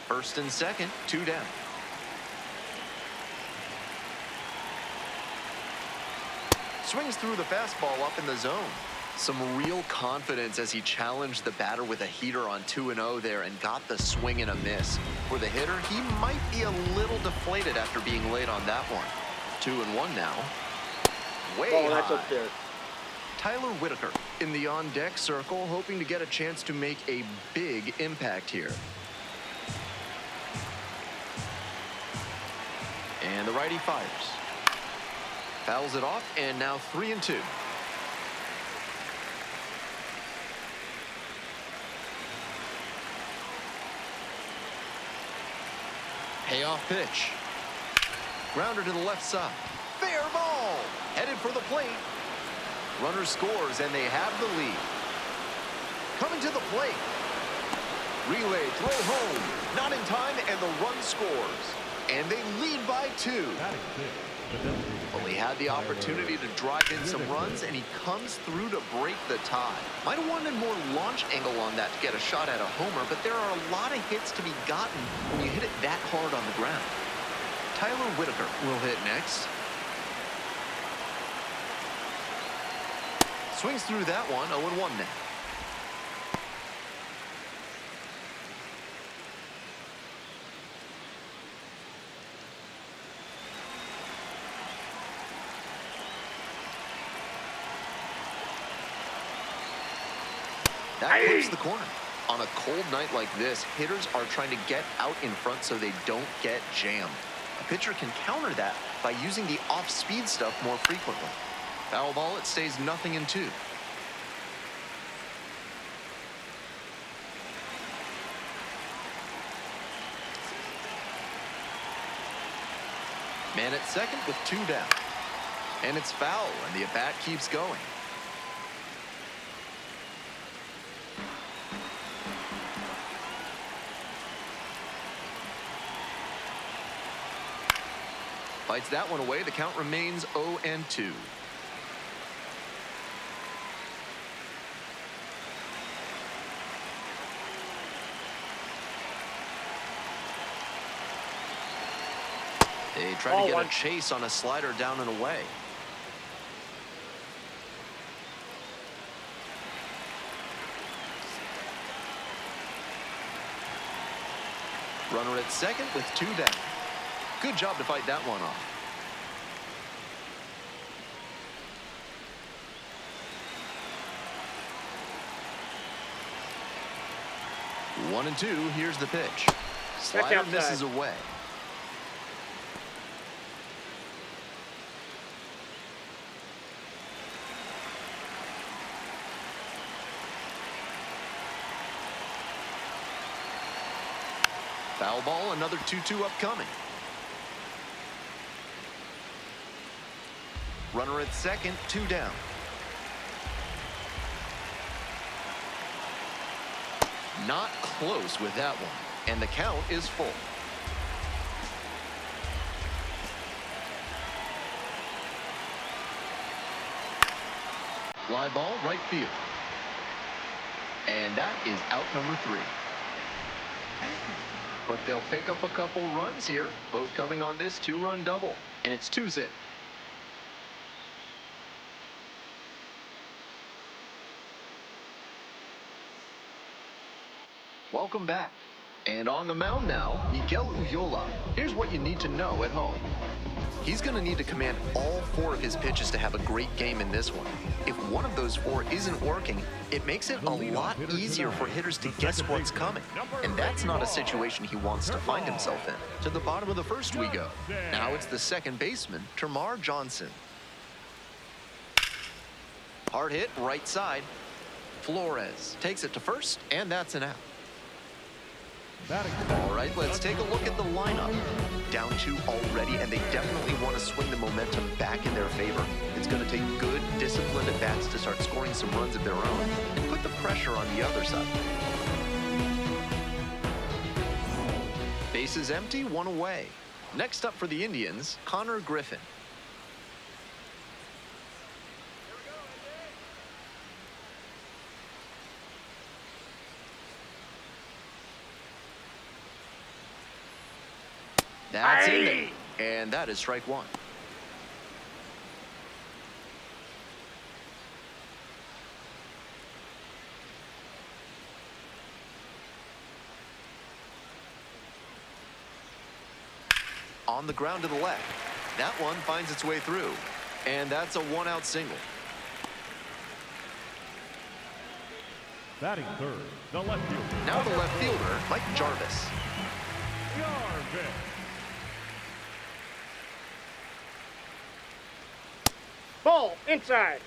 First and second, 2 down. Swings through the fastball up in the zone. Some real confidence as he challenged the batter with a heater on 2-0 there and got the swing and a miss. For the hitter, he might be a little deflated after being late on that one. 2-1 now. Way high. That's up there. Tyler Whitaker in the on-deck circle, hoping to get a chance to make a big impact here. And the righty fires. Fouls it off, and now 3-2. Payoff pitch. Grounder to the left side. Fair ball. Headed for the plate. Runner scores, and they have the lead. Coming to the plate. Relay, throw home. Not in time, and the run scores. And they lead by 2. Well, he had the opportunity to drive in some runs, and he comes through to break the tie. Might have wanted more launch angle on that to get a shot at a homer, but there are a lot of hits to be gotten when you hit it that hard on the ground. Tyler Whitaker will hit next. Swings through that one, 0-1 now. That hits the corner. On a cold night like this, hitters are trying to get out in front so they don't get jammed. A pitcher can counter that by using the off-speed stuff more frequently. Foul ball, it stays 0-2. Man at second with 2 down. And it's foul, and the at-bat keeps going. Fights that one away. The count remains 0-2. They try to get a chase on a slider down and away. Runner at second with 2 down. Good job to fight that one off. One and 2, here's the pitch. Slider misses away. Foul ball, another 2-2 upcoming. Runner at second, 2 down. Not close with that one, and the count is full. Fly ball, right field. And that is out number 3. But they'll pick up a couple runs here, both coming on this 2-run double, and it's 2-zip. Welcome back. And on the mound now, Miguel Ullola. Here's what you need to know at home. He's going to need to command all 4 of his pitches to have a great game in this one. If one of those 4 isn't working, it makes it a lot easier for hitters to guess what's coming. And that's not a situation he wants to find himself in. To the bottom of the first we go. Now it's the second baseman, Termarr Johnson. Hard hit, right side. Flores takes it to first, and that's an out. All right, let's take a look at the lineup. Down 2 already, and they definitely want to swing the momentum back in their favor. It's going to take good, disciplined at-bats to start scoring some runs of their own and put the pressure on the other side. Bases empty, 1 away. Next up for the Indians, Connor Griffin. That's in there. And that is strike one. On the ground to the left. That one finds its way through. And that's a one-out single. Batting third, the left fielder. Now the left fielder, Mike Jarvis. Ball inside.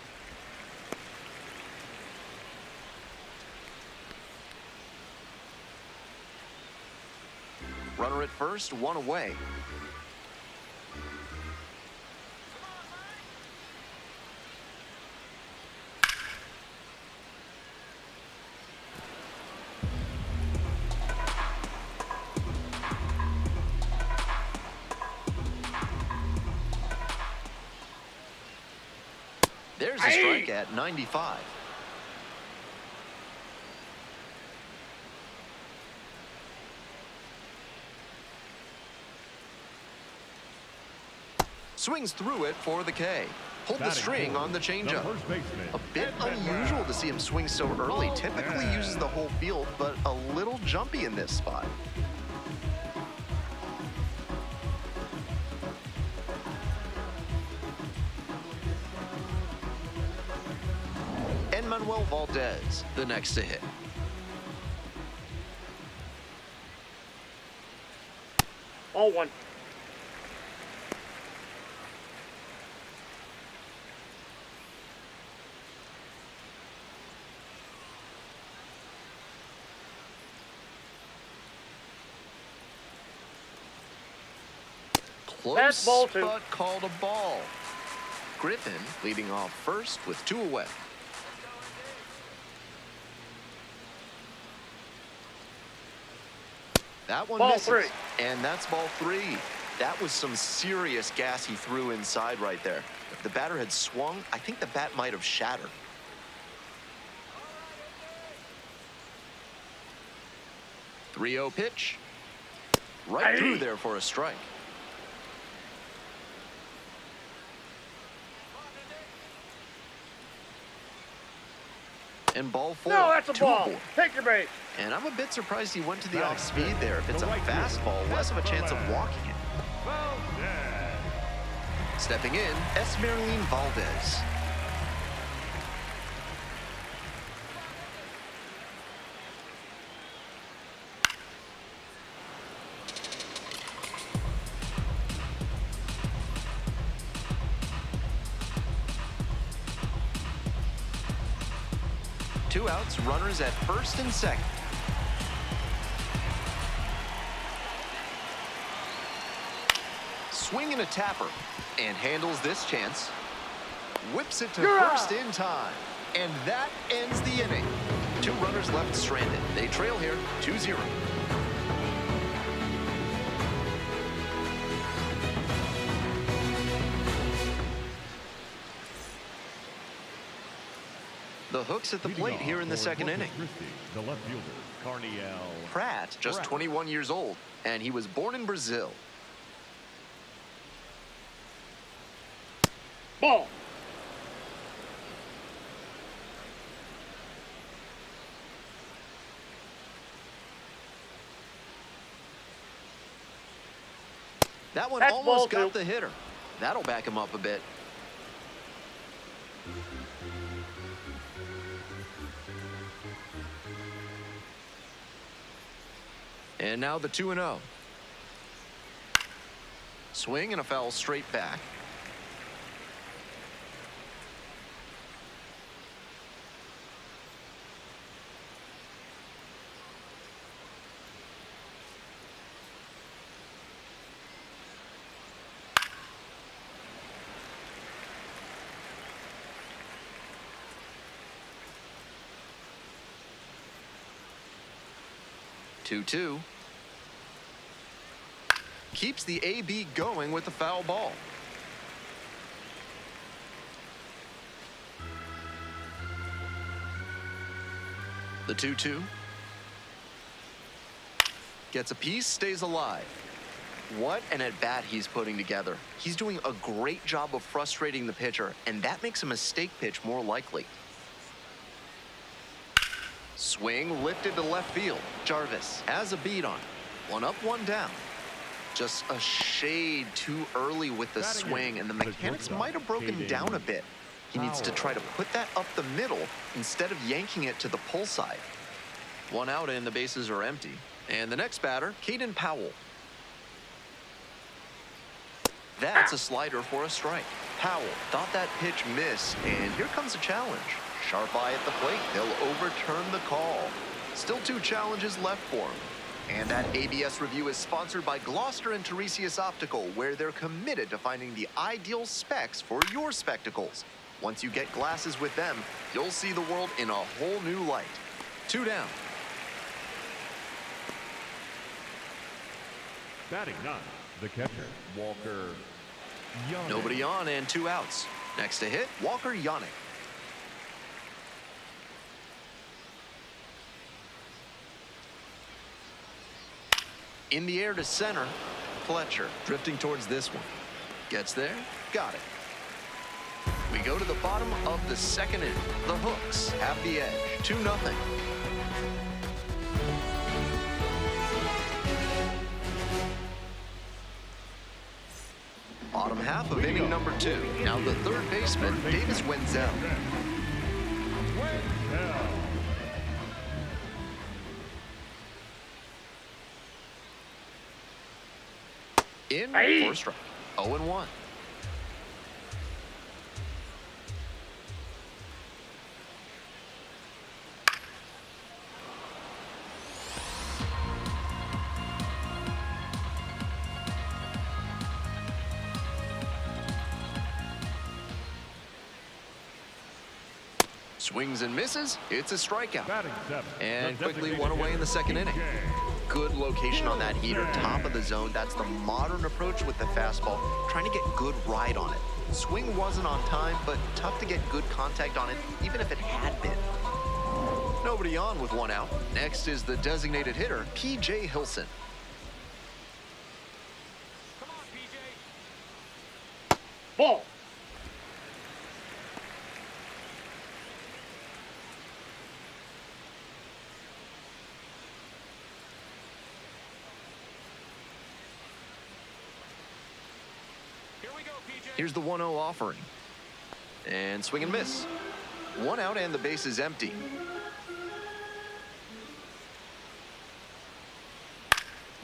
Runner at first, one away. There's a strike at 95. Swings through it for the K. Pulled the string on the changeup. A bit unusual to see him swing so early. Typically uses the whole field, but a little jumpy in this spot. Manuel Valdez, the next to hit. Ball one. Close, ball two. but called a ball. Griffin leading off first with two away. That one misses. Ball three. And that's ball three. That was some serious gas he threw inside right there. If the batter had swung, I think the bat might have shattered. .3-0 pitch. Right through there for a strike. And ball four. No, that's a two ball. aboard. Take your base. And I'm a bit surprised he went to the off speed there. If it's a fastball, less of a chance of walking it. Stepping in, Esmeralyn Valdez. Two outs, runners at first and second. Swinging a tapper and handles this chance. Whips it to first in time. And that ends the inning. Two runners left stranded. They trail here 2-0. The hooks at the plate here in the second inning. The left fielder, Carniel Pratt, just 21 years old, and he was born in Brazil. Ball. That one That's almost ball got the hitter. That'll back him up a bit. And now the 2-0. Swing and a foul straight back. Two. Keeps the AB going with the foul ball. The 2-2. Gets a piece, stays alive. What an at-bat he's putting together. He's doing a great job of frustrating the pitcher, and that makes a mistake pitch more likely. Swing lifted to left field. Jarvis has a beat on it. 1 up, 1 down. Just a shade too early with the swing, and the mechanics might have broken down a bit. He needs to try to put that up the middle instead of yanking it to the pull side. 1 out and the bases are empty. And the next batter, Caden Powell. That's a slider for a strike. Powell thought that pitch missed, and here comes a challenge. Sharp eye at the plate. He'll overturn the call. Still 2 challenges left for him. And that ABS review is sponsored by Gloucester and Tiresias Optical, where they're committed to finding the ideal specs for your spectacles. Once you get glasses with them, you'll see the world in a whole new light. 2 down. Batting 9, the catcher, Walker Yannick. Nobody on and 2 outs. Next to hit, Walker Yannick. In the air to center, Fletcher drifting towards this one. Gets there, got it. We go to the bottom of the 2nd inning. The Hooks have the edge, 2-0. Bottom half of inning number 2. Now the 3rd baseman, Davis Wenzel. In for a strike. 0-1. Swings and misses. It's a strikeout. Batting 7, and quickly 1 away in the 2nd inning. Good location on that heater, top of the zone. That's the modern approach with the fastball, trying to get good ride on it. Swing wasn't on time, but tough to get good contact on it, even if it had been. Nobody on with 1 out. Next is the designated hitter, P.J. Hilson. Come on, PJ. Ball. Here's the 1-0 offering. And swing and miss. 1 out and the base is empty.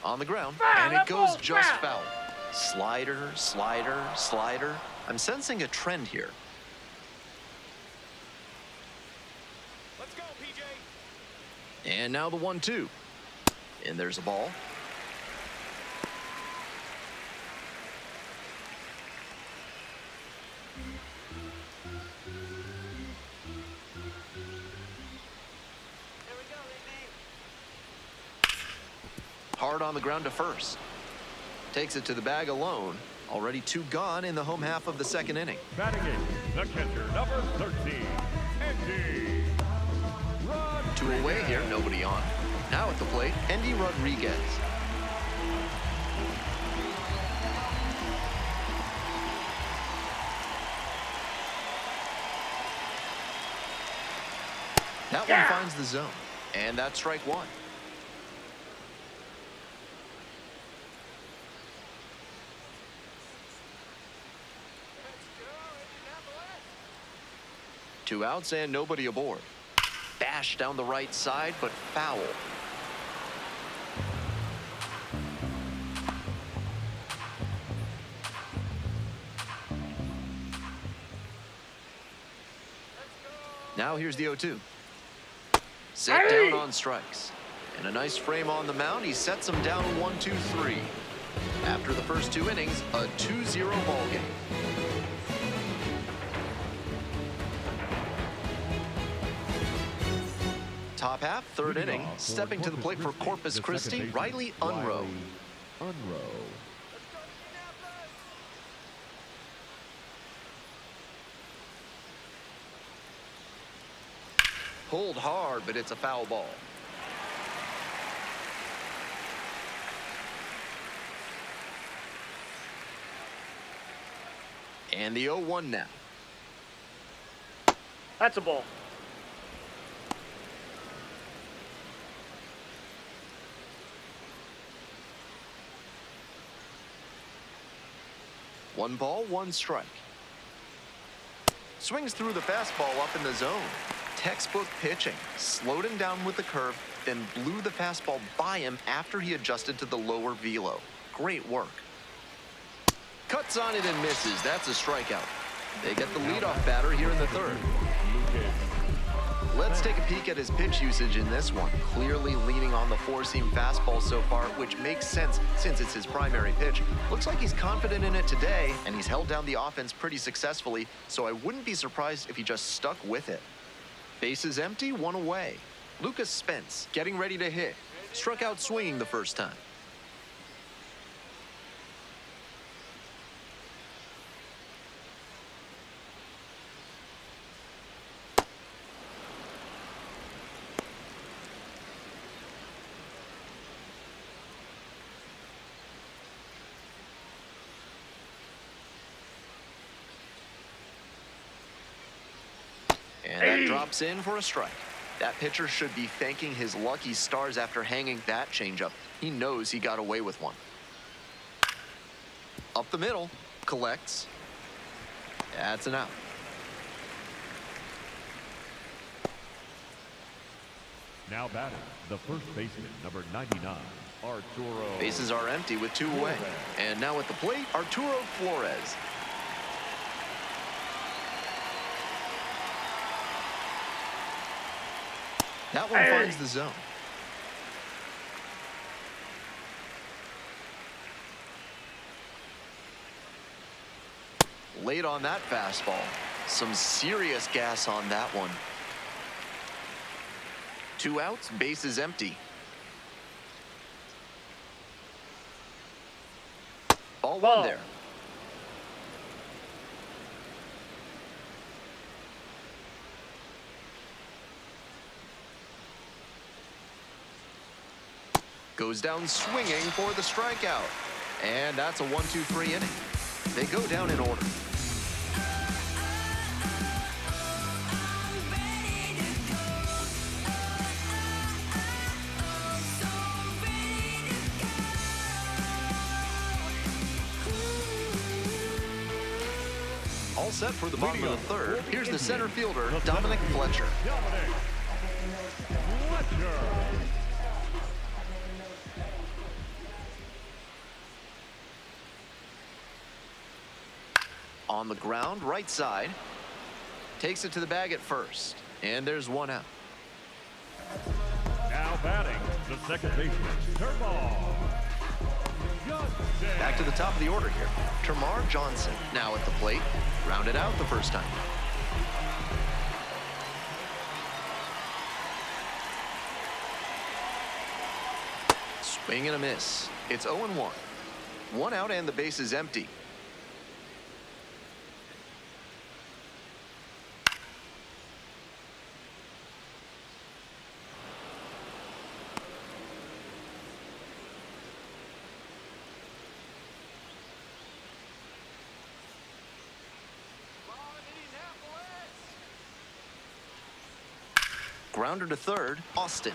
On the ground, and it goes just foul. Slider, slider, slider. I'm sensing a trend here. Let's go, PJ. And now the 1-2. And there's a ball. Hard on the ground to first. Takes it to the bag alone. Already 2 gone in the home half of the 2nd inning. Batting 8, the catcher, number 13, Andy. 2 away here, nobody on. Now at the plate, Andy Rodriguez. That one finds the zone, and that's strike 1. Two outs and nobody aboard. Bash down the right side, but foul. Now here's the 0-2. Set down on strikes. And a nice frame on the mound. He sets him down 1-2-3. After the first 2 innings, a 2-0 ball game. Top half, 3rd inning. Stepping to the plate for Corpus Christi, Riley Unroe. Pulled hard, but it's a foul ball. And the 0-1 now. That's a ball. One ball, one strike. Swings through the fastball up in the zone. Textbook pitching. Slowed him down with the curve, then blew the fastball by him after he adjusted to the lower velo. Great work. Cuts on it and misses. That's a strikeout. They get the leadoff batter here in the third. Let's take a peek at his pitch usage in this one. Clearly leaning on the four-seam fastball so far, which makes sense since it's his primary pitch. Looks like he's confident in it today, and he's held down the offense pretty successfully, so I wouldn't be surprised if he just stuck with it. Bases empty, one away. Lucas Spence getting ready to hit. Struck out swinging the first time. And that drops in for a strike. That pitcher should be thanking his lucky stars after hanging that changeup. He knows he got away with one. Up the middle, collects. That's an out. Now batting, the first baseman, number 99, Arturo. Bases are empty with two away. And now at the plate, Arturo Flores. That one finds the zone. Late on that fastball. Some serious gas on that one. Two outs, bases empty. Ball one there. Goes down swinging for the strikeout. And that's a 1-2-3 inning. They go down in order. All set for the bottom of the third. Here's the center fielder, Dominic Fletcher. Dominic Fletcher. On the ground, right side. Takes it to the bag at first. And there's one out. Now batting, the second baseman, Termar. Back to the top of the order here. Termar Johnson now at the plate. Rounded out the first time. Swing and a miss. It's 0-1. One out and the base is empty. Grounder to third, Austin.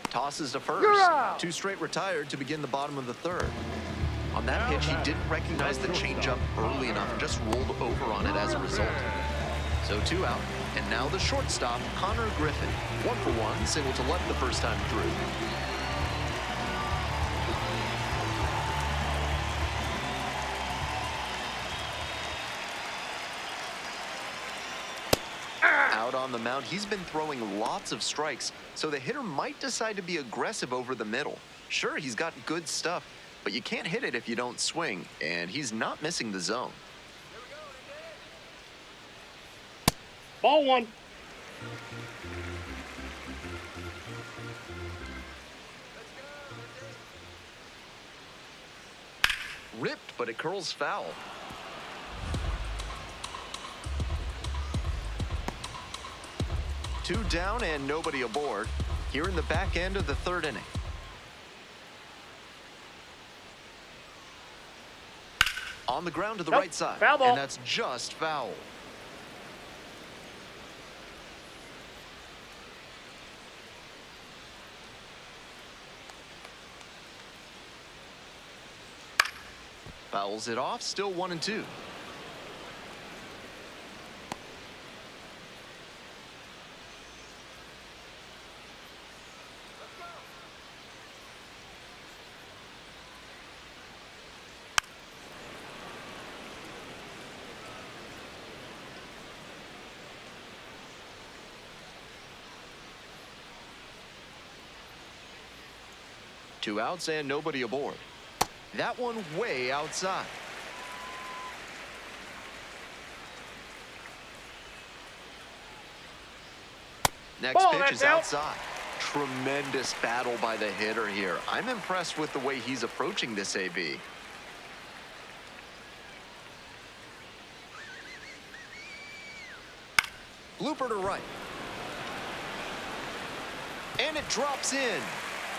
Tosses to first. Two straight retired to begin the bottom of the third. On that pitch, he didn't recognize the changeup early enough and just rolled over on it as a result. So two out. And now the shortstop, Connor Griffin. 1-for-1, single to left the first time through. Out on the mound, he's been throwing lots of strikes, so the hitter might decide to be aggressive over the middle. Sure, he's got good stuff, but you can't hit it if you don't swing, and he's not missing the zone. Ball one. Ripped, but it curls foul. Two down and nobody aboard. Here in the back end of the third inning. On the ground to the Nope. right side. Foul ball. And that's just foul. Fouls it off, still 1-2. Two outs and nobody aboard. That one way outside. Next Ball, pitch that's is out. outside. Tremendous battle by the hitter here. I'm impressed with the way he's approaching this AB. Blooper to right. And it drops in.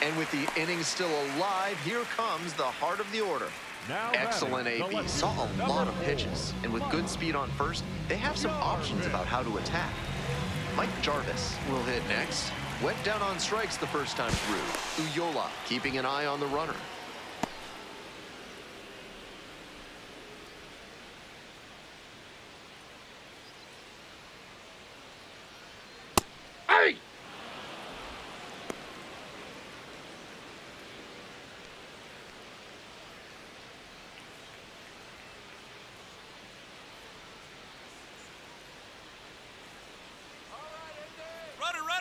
And with the inning still alive, here comes the heart of the order. Now Excellent batting, the AB. left Saw a fielder, lot number of pitches. And with good speed on first, they have some options about how to attack. Mike Jarvis will hit next. Went down on strikes the first time through. Uyola keeping an eye on the runner. Hey!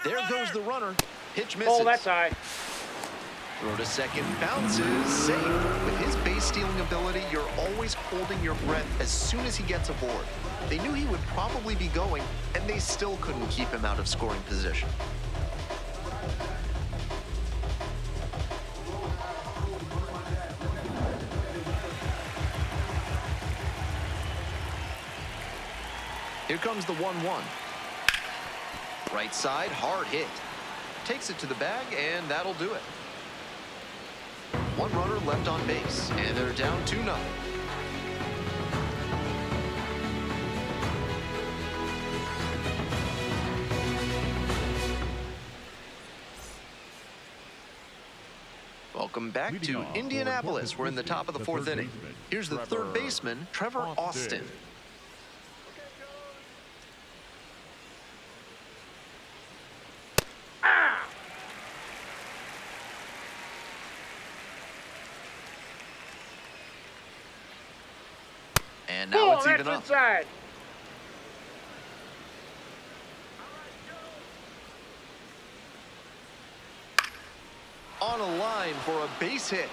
There goes the runner. Pitch misses. Ball, that's high. Throw to second, bounces, safe. With his base stealing ability, you're always holding your breath as soon as he gets aboard. They knew he would probably be going, and they still couldn't keep him out of scoring position. Here comes the 1-1. Right side, hard hit. Takes it to the bag, and that'll do it. One runner left on base, and they're down 2-0. Welcome back Leading to off for Indianapolis. We're in the top of the fourth inning. baseman, Here's the third baseman, Trevor Austin. And now Ball, it's that's even up. inside. On a line for a base hit.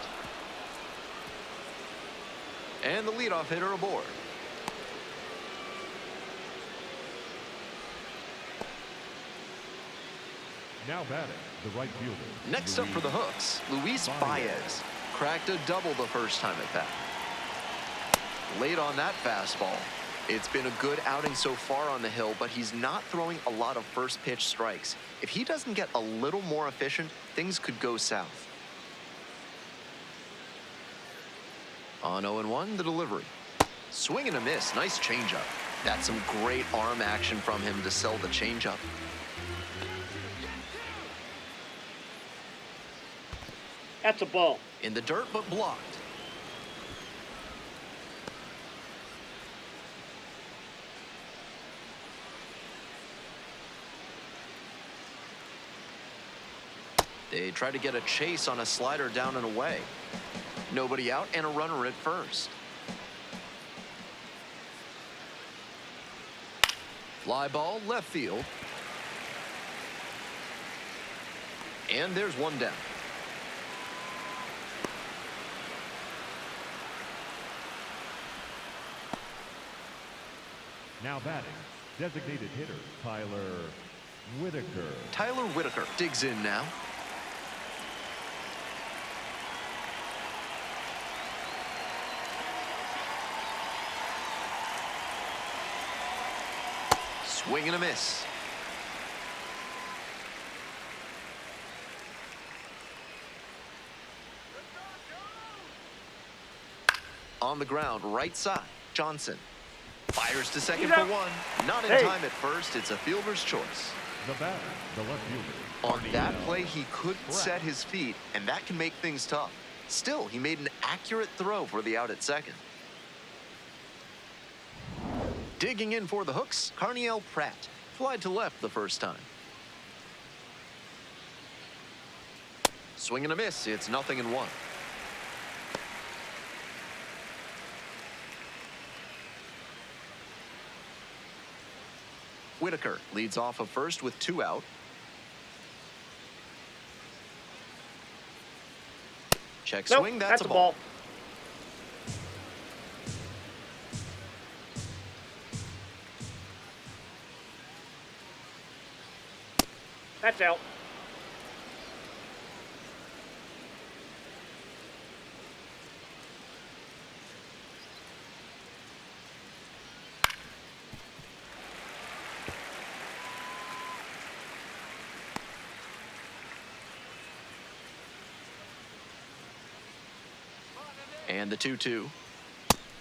And the leadoff hitter aboard. Now batting, the right fielder. Next up for the Hooks, Luis Baez. Cracked a double the first time at bat. Late on that fastball. It's been a good outing so far on the hill, but he's not throwing a lot of first pitch strikes. If he doesn't get a little more efficient, things could go south. On 0-1, the delivery. Swing and a miss. Nice changeup. That's some great arm action from him to sell the changeup. That's a ball. In the dirt, but blocked. They try to get a chase on a slider down and away. Nobody out and a runner at first. Fly ball, left field. And there's one down. Now batting, designated hitter Tyler Whitaker. Tyler Whitaker digs in now. Swing and a miss. On the ground, right side, Johnson. Fires to second He's for out. one. Not in Hey. time at first. It's a fielder's choice. The batter, the left fielder. On that Arnie play, he couldn't Brett. set his feet, and that can make things tough. Still, he made an accurate throw for the out at second. Digging in for the hooks, Carniel Pratt. Flied to left the first time. Swing and a miss. It's 0-1. Whitaker leads off of first with 2 out. Check Nope, swing. That's a a ball. That's out. And the 2-2.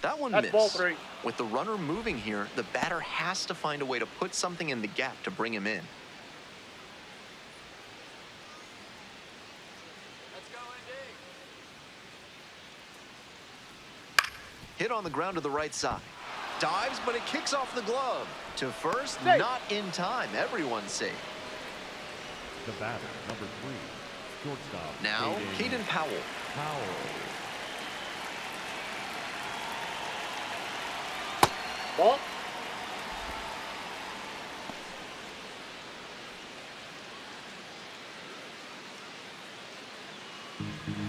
That one That's missed. ball 3. With the runner moving here, the batter has to find a way to put something in the gap to bring him in. Let's go, Indy. Hit on the ground to the right side. Dives, but it kicks off the glove. To first, Hey. not in time. Everyone's safe. The batter, number 3. Shortstop. Now, Caden Powell. Powell. Ball.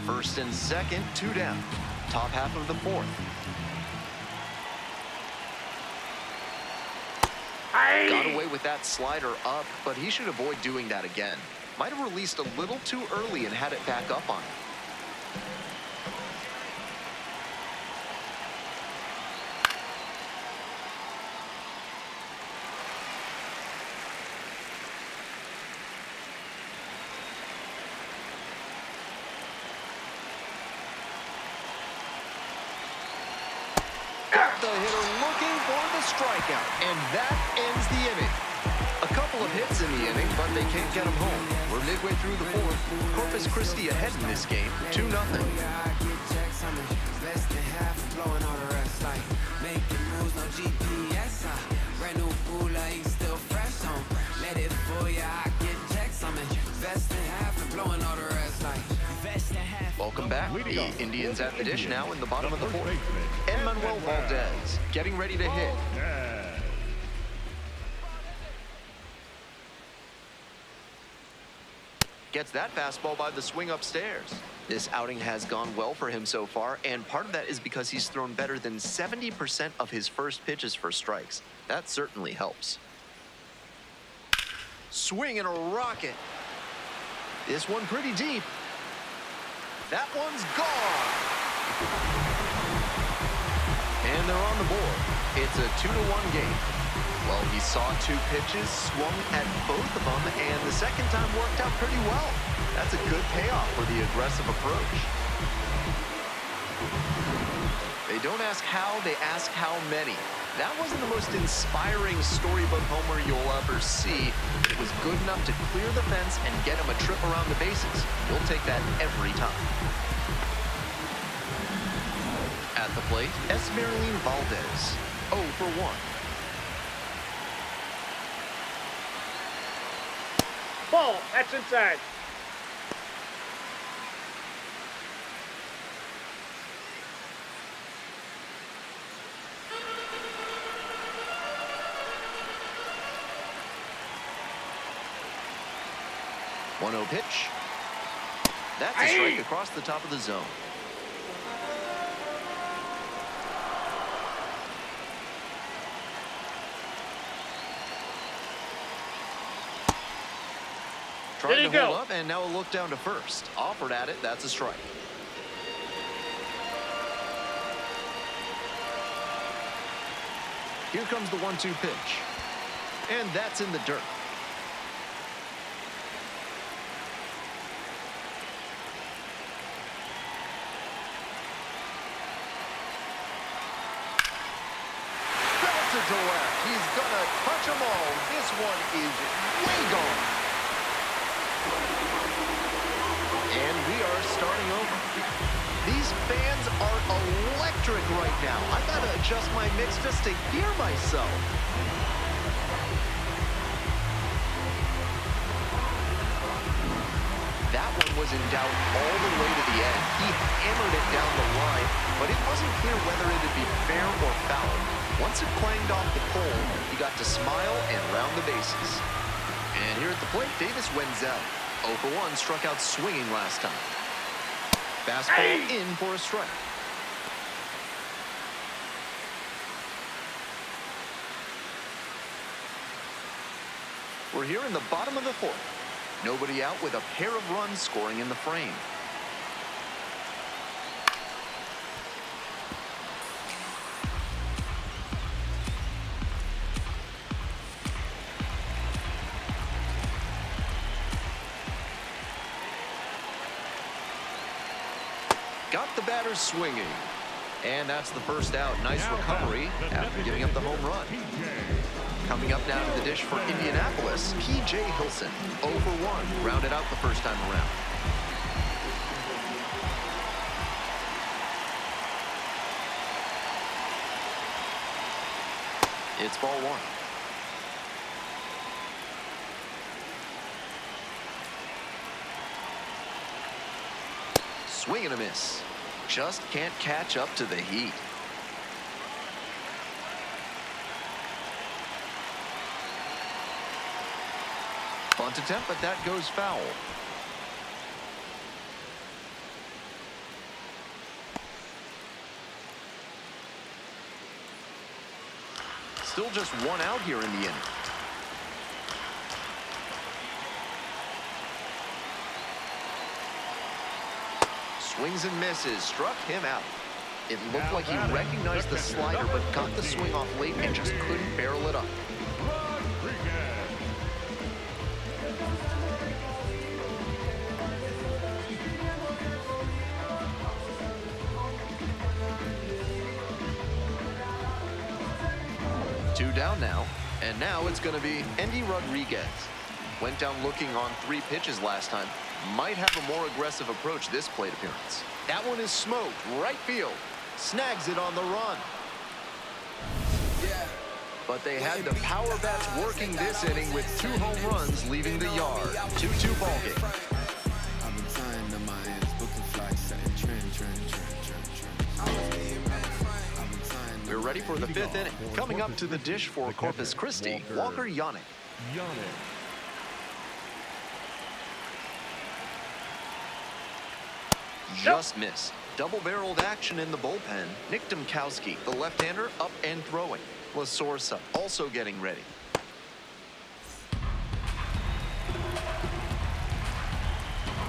First and second, 2 down. Top half of the 4th. Got away with that slider up, but he should avoid doing that again. Might have released a little too early and had it back up on him. Got the hitter looking for the strikeout, and that ends the inning. A couple of hits in the inning, but they can't get him home. We're midway through the 4th. Corpus Christi ahead in this game, 2-0. Welcome back. Leading The off, Indians at the dish now in the bottom of the first 4th. baseman, Emmanuel Valdez getting ready to hit. Valdez. Gets that fastball by the swing upstairs. This outing has gone well for him so far, and part of that is because he's thrown better than 70% of his first pitches for strikes. That certainly helps. Swing and a rocket. This one pretty deep. That one's gone. And they're on the board. It's a 2-1 game. Well, he saw 2 pitches, swung at both of them, and the second time worked out pretty well. That's a good payoff for the aggressive approach. They don't ask how, they ask how many. That wasn't the most inspiring storybook homer you'll ever see, but it was good enough to clear the fence and get him a trip around the bases. You'll take that every time. At the plate, Esmeralyn Valdez, 0 for 1. Ball. That's inside. One 0 pitch. That's a strike across the top of the zone. Trying There you to hold go. up, and now a look down to first. Offered at it, that's a strike. Here comes the 1-2 pitch. And that's in the dirt. belted to left. He's gonna touch them all. This one is way gone. And we are starting over. These fans are electric right now. I gotta adjust my mix just to hear myself. That one was in doubt all the way to the end. He hammered it down the line, but it wasn't clear whether it'd be fair or foul. Once it clanged off the pole, he got to smile and round the bases. And here at the plate, Davis Wenzel. 0 for 1, struck out swinging last time. Fastball in for a strike. We're here in the bottom of the fourth. Nobody out with a pair of runs scoring in the frame. Got the batter swinging. And that's the first out. Nice recovery after giving up the home run. Coming up now to the dish for Indianapolis, P.J. Hilson. 0 for 1, rounded out the first time around. It's ball 1. Swing and a miss. Just can't catch up to the heat. Bunt attempt, but that goes foul. Still just one out here in the inning. Swings and misses, struck him out. It looked like he recognized the slider, but got the swing off late and just couldn't barrel it up. 2 down now, and now it's going to be Endy Rodriguez. Went down looking on 3 pitches last time. Might have a more aggressive approach this plate appearance. That one is smoked, right field. Snags it on the run. But they had the power bats working this inning with 2 home runs leaving the yard. 2-2 ball game. We're ready for the 5th inning. Coming up to the dish for Corpus Christi, Walker Yannick. Just missed. Double-barreled action in the bullpen. Nick Domkowski, the left-hander, up and throwing. La Sorsa also getting ready.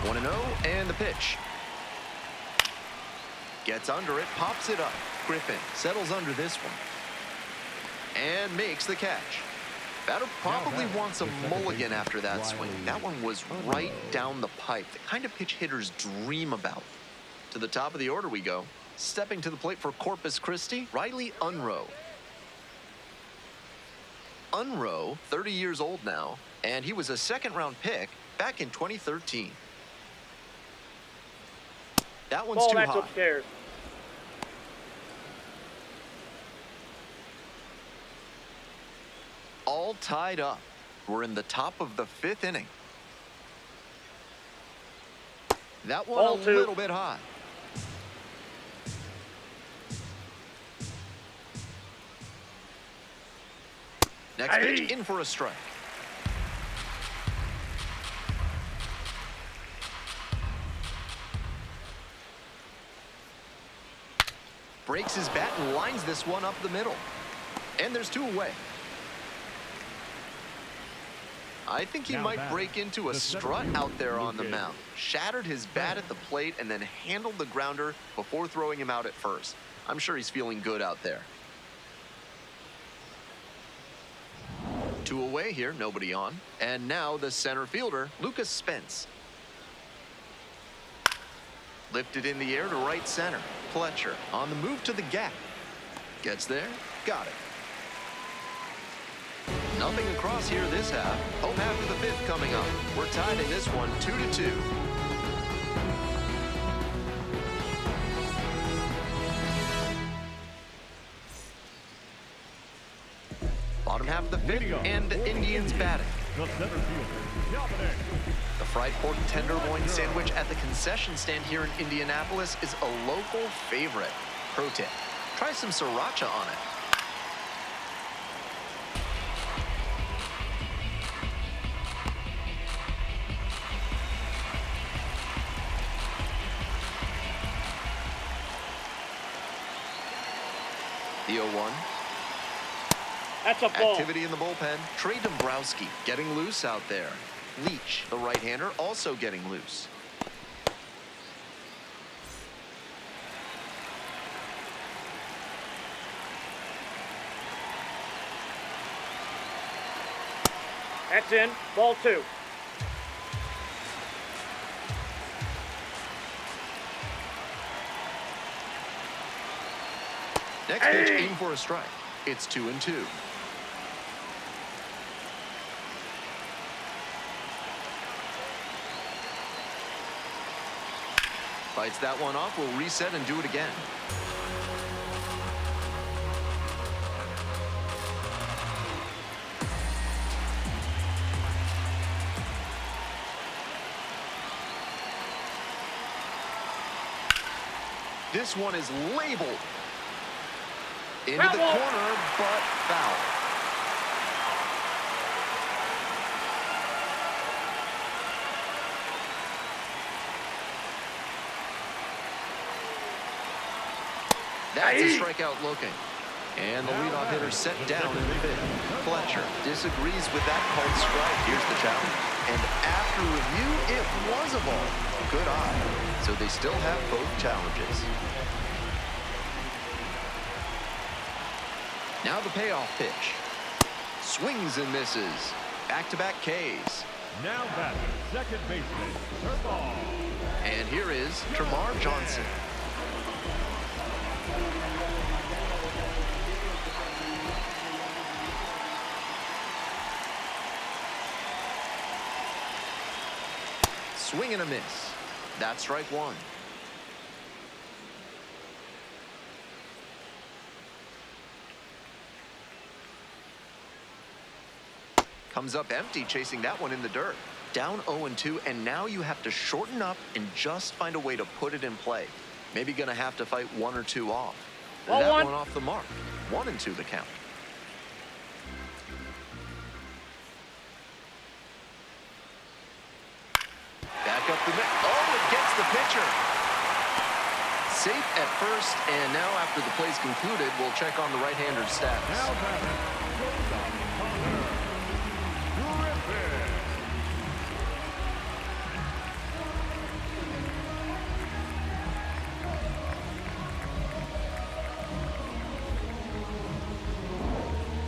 One 1-0, and the pitch. Gets under it, pops it up. Griffin settles under this one. And makes the catch. Batter probably wants a mulligan after that swing. That one was right down the pipe. The kind of pitch hitters dream about. To the top of the order we go. Stepping to the plate for Corpus Christi, Riley Unroe. Unroe, 30 years old now, and he was a 2nd-round pick back in 2013. That one's too high. Upstairs. All tied up. We're in the top of the 5th inning. That one Ball 2. a little bit high. Next pitch in for a strike. Breaks his bat and lines this one up the middle. And there's 2 away. I think he might break into a strut out there on the mound. Shattered his bat at the plate and then handled the grounder before throwing him out at first. I'm sure he's feeling good out there. 2 away here, nobody on. And now the center fielder, Lucas Spence. Lifted in the air to right center. Fletcher on the move to the gap. Gets there, got it. Nothing across here this half. Home half of the fifth coming up. We're tied in this one, 2-2. Bottom half of the fifth, and Indians batting. The center fielder, Dominic. The fried pork tenderloin sandwich at the concession stand here in Indianapolis is a local favorite. Pro tip, try some sriracha on it. The 0-1. That's a ball. Activity in the bullpen. Trey Dombrowski getting loose out there. Leach, the right-hander, also getting loose. That's in. Ball 2. Next pitch, aim for a strike. It's 2-2. Fights that one off, we'll reset and do it again. This one is labeled. Into the corner, but foul. That's a strikeout looking. And the leadoff hitter set down in the fifth. Fletcher disagrees with that called strike. Here's the challenge. And after review, it was a ball. Good eye. So they still have both challenges. Now the payoff pitch. Swings and misses. Back-to-back Ks. Now batting, second baseman, Turball. And here is Tremar Johnson. Swing and a miss. That's strike one. Comes up empty, chasing that one in the dirt. Down 0-2, and now you have to shorten up and just find a way to put it in play. Maybe gonna have to fight 1 or 2 off. That one off the mark. 1-2 the count. Back up the middle. Oh, it gets the pitcher. Safe at first, and now after the play's concluded, we'll check on the right-hander's status. Now batting,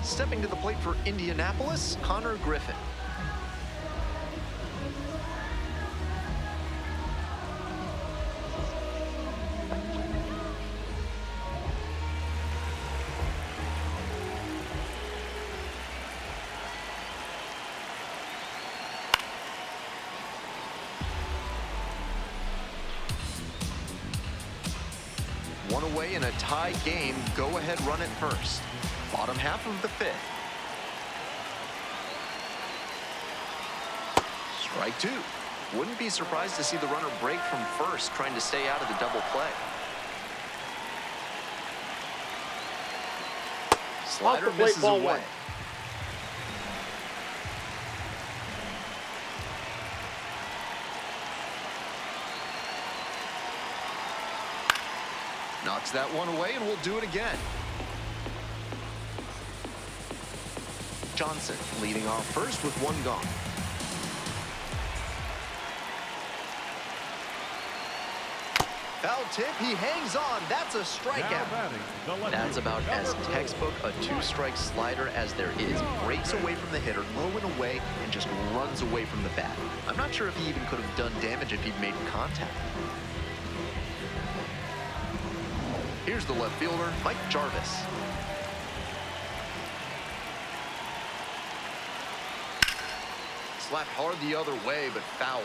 Stepping to the plate for Indianapolis, Connor Griffin. One away in a tie game. Go ahead, run it first. Bottom half of the fifth. Strike two. Wouldn't be surprised to see the runner break from first, trying to stay out of the double play. Slider misses away. Knocks that one away, and we'll do it again. Johnson leading off first with one gone. Foul tip, he hangs on. That's a strikeout. That's about as textbook a two-strike slider as there is. Breaks away from the hitter, low and away, and just runs away from the bat. I'm not sure if he even could have done damage if he'd made contact. Here's the left fielder, Mike Jarvis. Slapped hard the other way, but fouled.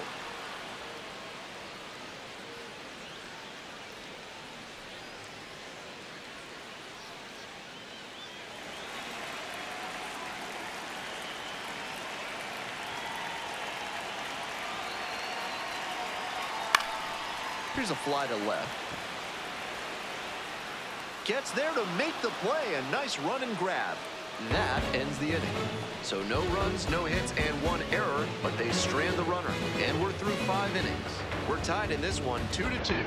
Here's a fly to left. Gets there to make the play. A nice run and grab. That ends the inning. So no runs, no hits, and one error, but they strand the runner. And we're through 5 innings. We're tied in this one 2-2.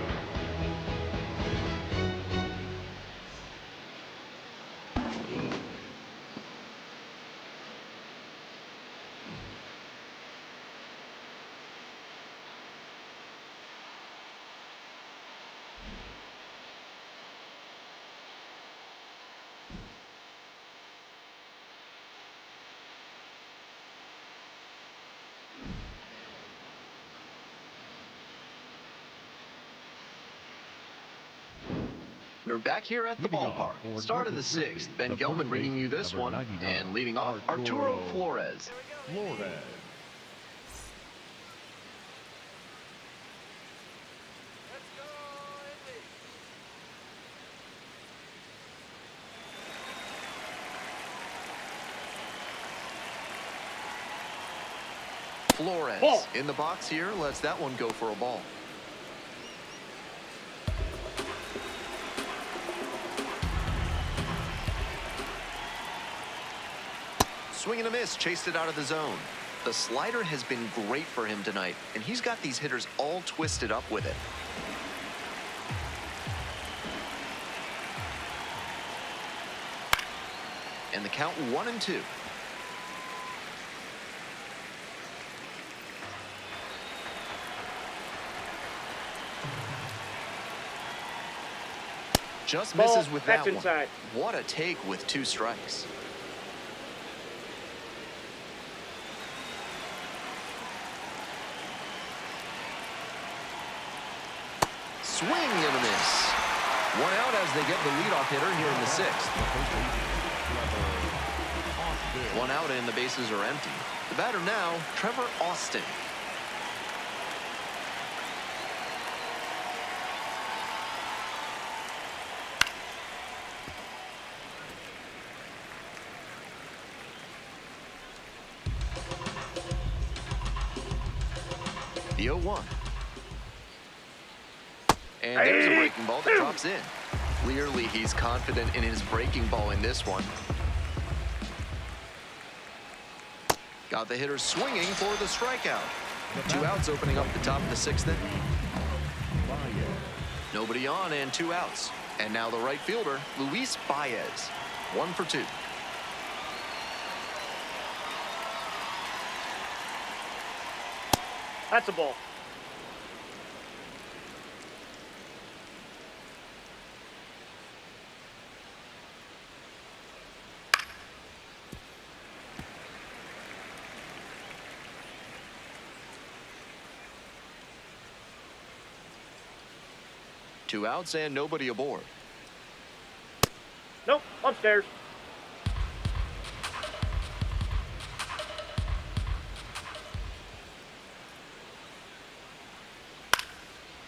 We're back here at the ballpark. Start of the 6th. Ben Gelman bringing you this one. And leading off, Arturo Flores. Flores Ball. in the box here, lets that one go for a ball. Swing and a miss, chased it out of the zone. The slider has been great for him tonight, and he's got these hitters all twisted up with it. And the count 1-2. Just Ball. misses with that That's one. inside. What a take with 2 strikes. Swing and a miss. 1 out as they get the leadoff hitter here in the 6th. 1 out and the bases are empty. The batter now, Trevor Austin. The 0-1. And there's a breaking ball that drops in. Clearly, he's confident in his breaking ball in this one. Got the hitter swinging for the strikeout. 2 outs opening up the top of the 6th inning. Nobody on and 2 outs. And now the right fielder, Luis Baez. 1 for 2. That's a ball. Two outs and nobody aboard. Nope, upstairs.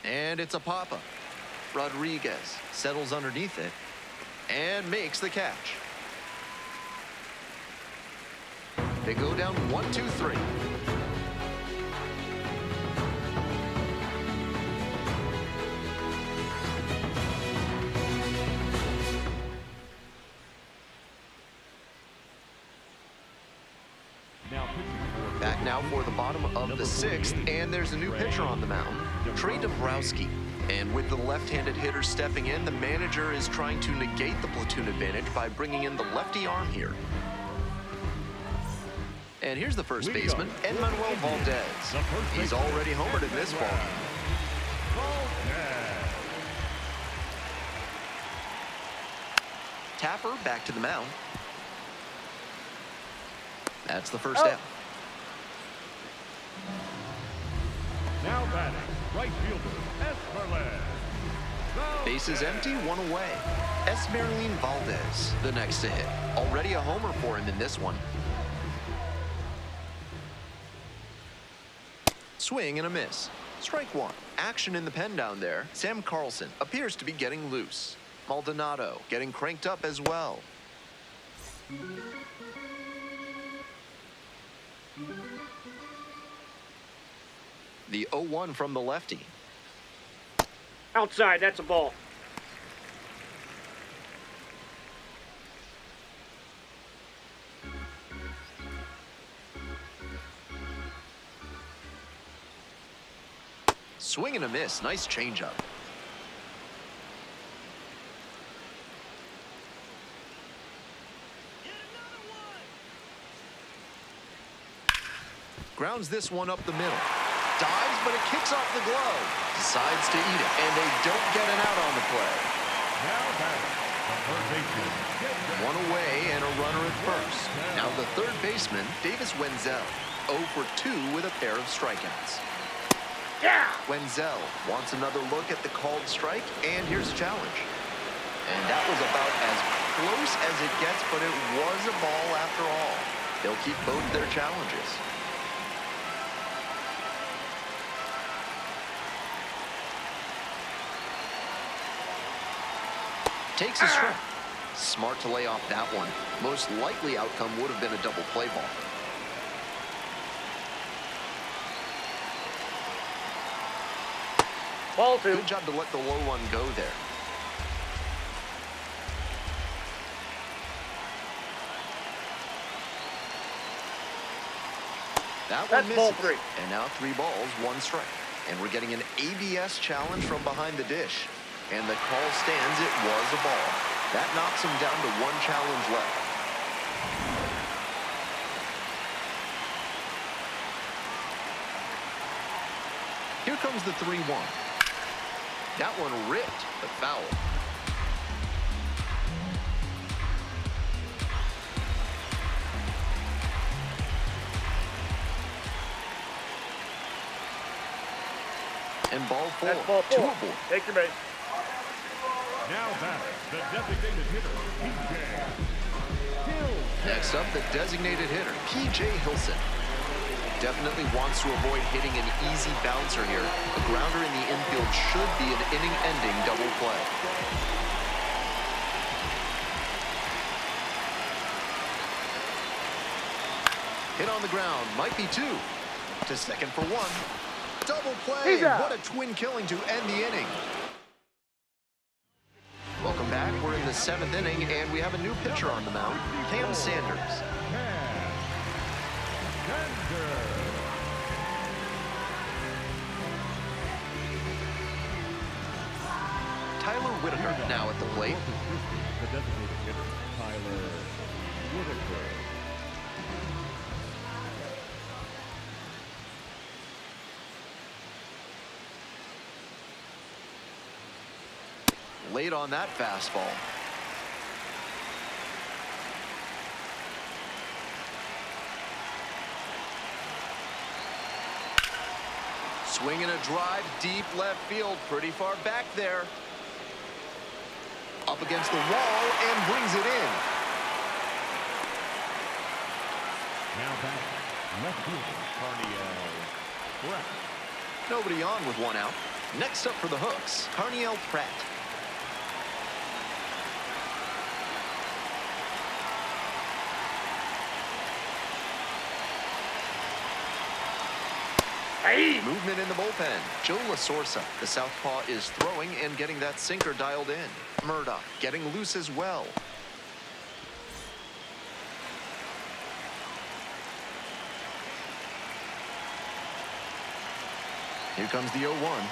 And it's a pop-up. Rodriguez settles underneath it and makes the catch. They go down 1-2-3. Back now for the bottom of the 6th, and there's a new pitcher on the mound, Trey Dombrowski. And with the left-handed hitter stepping in, the manager is trying to negate the platoon advantage by bringing in the lefty arm here. And here's the first baseman, Emmanuel Valdez. He's already homered in this ball. Tapper back to the mound. That's the first out. Now batting, right fielder, Esperlin. Bases empty, 1 away. Esmeralin Valdez, the next to hit. Already a homer for him in this one. Swing and a miss. Strike one. Action in the pen down there. Sam Carlson appears to be getting loose. Maldonado getting cranked up as well. The 0-1 from the lefty. Outside, that's a ball. Swing and a miss. Nice changeup. Grounds this one up the middle. Dives, but it kicks off the glove. Decides to eat it, and they don't get an out on the play. Now batting, the third baseman. One away and a runner at first. Now the third baseman, Davis Wenzel, 0 for 2 with a pair of strikeouts. Yeah! Wenzel wants another look at the called strike, and here's a challenge. And that was about as close as it gets, but it was a ball after all. They'll keep both their challenges. Takes a strike. Smart to lay off that one. Most likely outcome would have been a double play ball. Ball two. Good job to let the low one go there. That one That's ball misses. three. And now 3 balls, 1 strike. And we're getting an ABS challenge from behind the dish. And the call stands, it was a ball. That knocks him down to 1 challenge left. Here comes the 3-1. That one ripped, but foul. And ball 4. That's ball 2 4. aboard. Take your base. Now batting, the designated hitter, P.J. Next up, the designated hitter, P.J. Hilson. Definitely wants to avoid hitting an easy bouncer here. A grounder in the infield should be an inning-ending double play. Hit on the ground, might be 2. To second for 1. Double play! He's out. What a twin killing to end the inning. Welcome back. We're in the 7th inning, and we have a new pitcher on the mound, Cam Sanders. Tyler Whitaker now at the plate. The designated hitter, Tyler Whitaker. Late on that fastball. Swinging a drive deep left field, pretty far back there. Up against the wall and brings it in. Now back, left fielder, Carniel Pratt. Nobody on with 1 out. Next up for the Hooks, Carniel Pratt. Hey! Movement in the bullpen. Joe LaSorsa, the southpaw, is throwing and getting that sinker dialed in. Murdoch getting loose as well. Here comes the 0-1.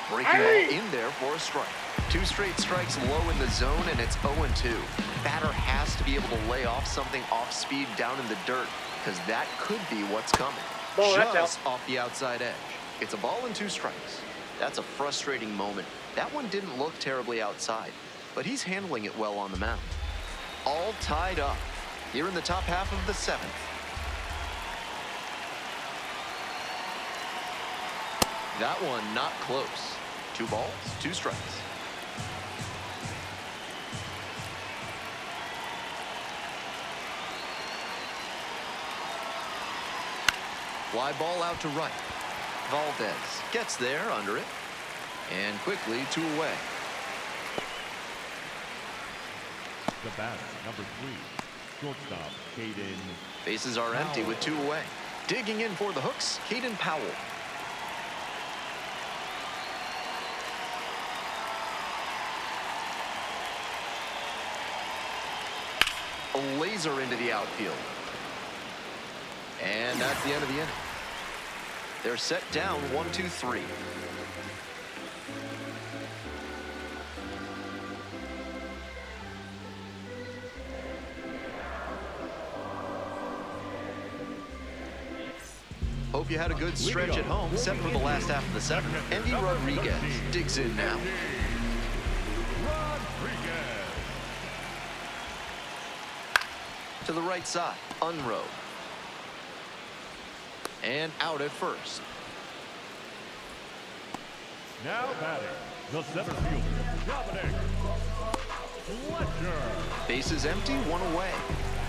Breaking ball in there for a strike. 2 straight strikes low in the zone, and it's 0-2. Batter has to be able to lay off something off speed down in the dirt, because that could be what's coming. Ball, that's Just out. off the outside edge. It's a ball and 2 strikes. That's a frustrating moment. That one didn't look terribly outside, but he's handling it well on the mound. All tied up here in the top half of the 7th. That one not close. 2 balls, 2 strikes. Fly ball out to right. Valdez gets there under it. And quickly 2 away. The batter, number 3, shortstop, Caden. Bases are empty with 2 away. Digging in for the hooks, Caden Powell. A laser into the outfield. And that's the end of the inning. They're set down 1-2-3. Hope you had a good stretch at home. Set for the last half of the 7th. Andy Rodriguez digs in now. To the right side, Unrow. And out at first. Now batting, the center fielder, Dominic Fletcher. Bases empty, 1 away.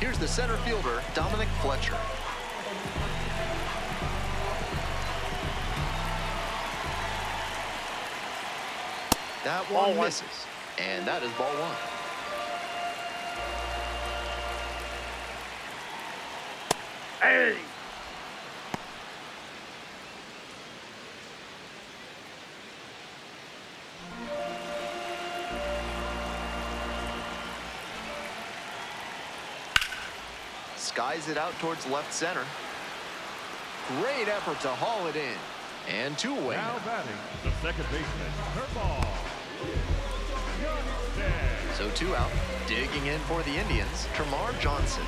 Here's the center fielder, Dominic Fletcher. That one misses, and that is ball 1. Hey! Skies it out towards left center. Great effort to haul it in. And 2 away. Now batting, the second baseman, curveball. So 2 out. Digging in for the Indians, Termarr Johnson.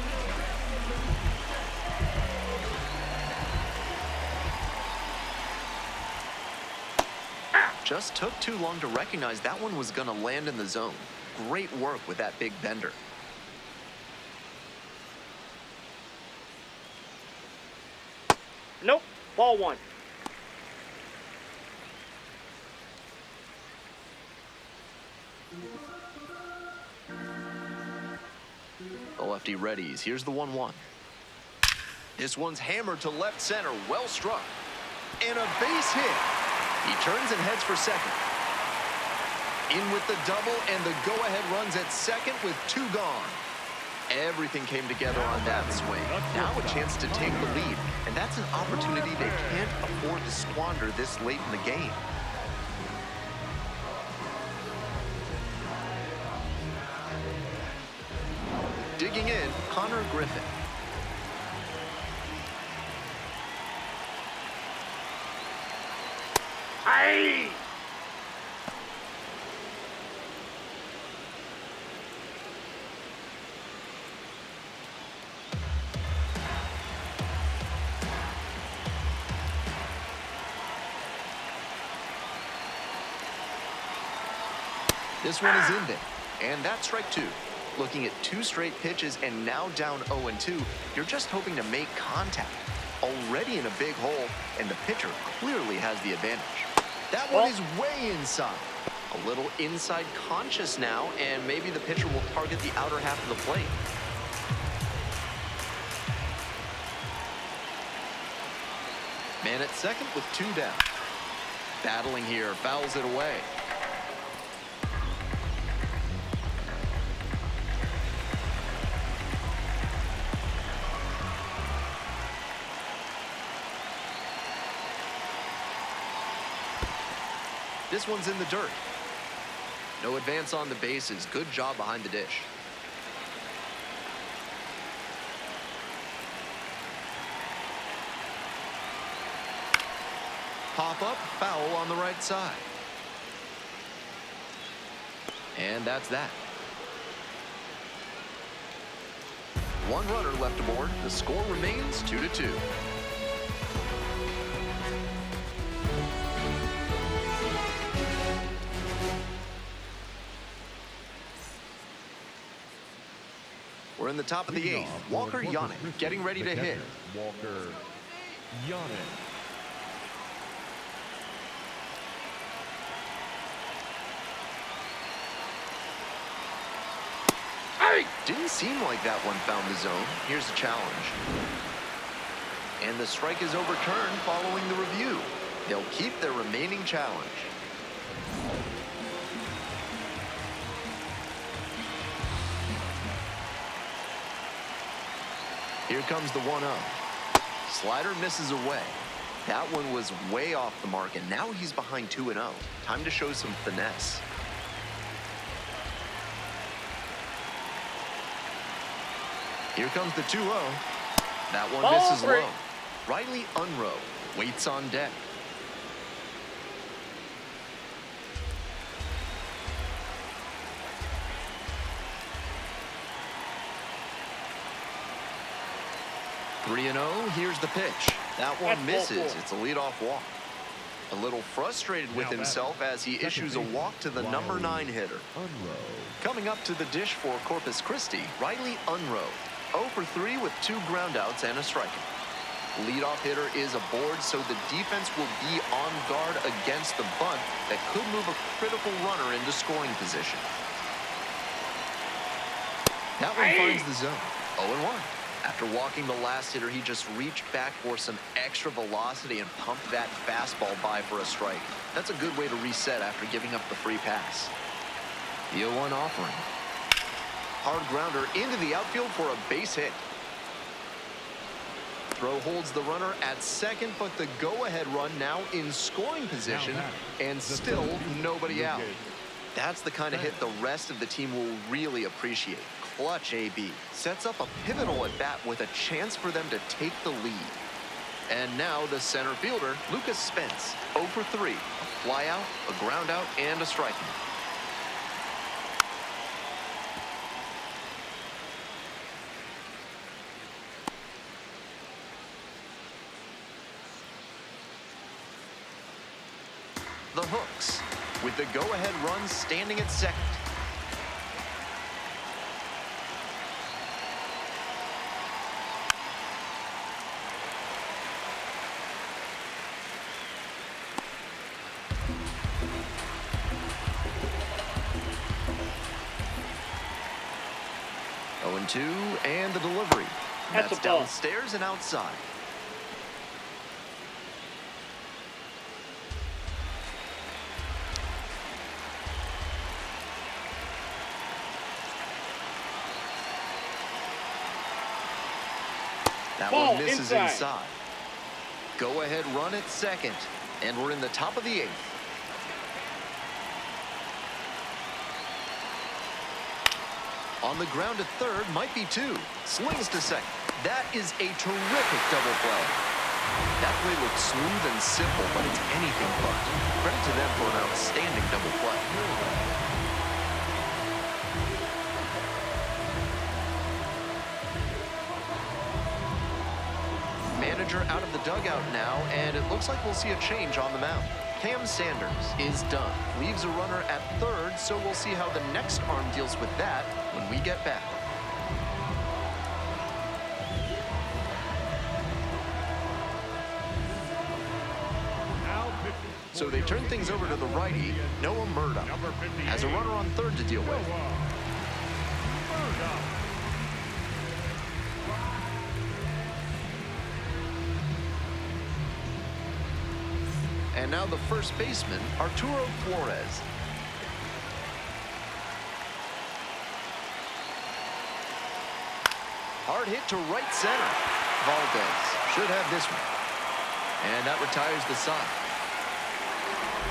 Just took too long to recognize that one was going to land in the zone. Great work with that big bender. Nope. Ball 1. The lefty readies. Here's the 1-1. This one's hammered to left center. Well struck. And a base hit. He turns and heads for second. In with the double and the go-ahead runs at second with 2 gone. Everything came together on that swing. Now a chance to take the lead. And that's an opportunity they can't afford to squander this late in the game. Digging in, Connor Griffin. Hey! This one is in there, and that's strike 2. Looking at 2 straight pitches and now down 0-2, you're just hoping to make contact. Already in a big hole, and the pitcher clearly has the advantage. That one is way inside. A little inside conscious now, and maybe the pitcher will target the outer half of the plate. Man at second with 2 down. Battling here, fouls it away. This one's in the dirt. No advance on the bases. Good job behind the dish. Pop up, foul on the right side. And that's that. 1 runner left aboard. The score remains 2-2. We're in the top of the 8th. Walker Yannick getting ready to hit. Walker Yannick. Hey! Didn't seem like that one found the zone. Here's the challenge. And the strike is overturned following the review. They'll keep their remaining challenge. Here comes the 1-0. Slider misses away. That one was way off the mark, and now he's behind 2-0. Time to show some finesse. Here comes the 2-0. That one Ball misses three. low. Riley Unroe waits on deck. Three and 0, here's the pitch. That one That's ball misses. 4. It's a leadoff walk. A little frustrated with Now himself as he issues a walk to the number 9 hitter. Unrow. Coming up to the dish for Corpus Christi, Riley Unroe. 0 for 3 with 2 groundouts and a strikeout. Leadoff hitter is aboard, so the defense will be on guard against the bunt that could move a critical runner into scoring position. That one finds the zone. 0-1. After walking the last hitter, he just reached back for some extra velocity and pumped that fastball by for a strike. That's a good way to reset after giving up the free pass. The 0-1 offering. Hard grounder into the outfield for a base hit. Throw holds the runner at second, but the go-ahead run now in scoring position, and still nobody out. That's the kind of hit the rest of the team will really appreciate. Clutch AB sets up a pivotal at bat with a chance for them to take the lead. And now the center fielder, Lucas Spence, 0 for 3. A flyout, a groundout, and a strikeout. The hooks, with the go-ahead run standing at second. Oh, 0-2, and the delivery. That's a ball. Downstairs and outside. That Ball one misses inside. inside. Go ahead run at second. And we're in the top of the 8th. On the ground at third, might be 2. Slings to second. That is a terrific double play. That play looks smooth and simple, but it's anything but. Credit to them for an outstanding double play. Manager out of the dugout now, and it looks like we'll see a change on the mound. Cam Sanders is done. Leaves a runner at third, so we'll see how the next arm deals with that when we get back. So they turn things over to the righty, Noah Murdoch, has a runner on third to deal with. And now the first baseman, Arturo Flores. Hard hit to right center. Valdez should have this one. And that retires the side.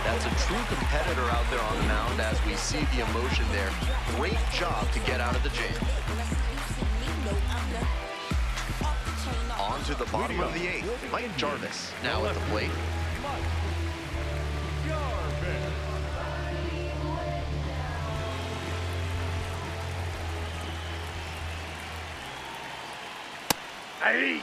That's a true competitor out there on the mound as we see the emotion there. Great job to get out of the jam. On to the bottom of the 8th. Mike Jarvis now at the plate. Hey!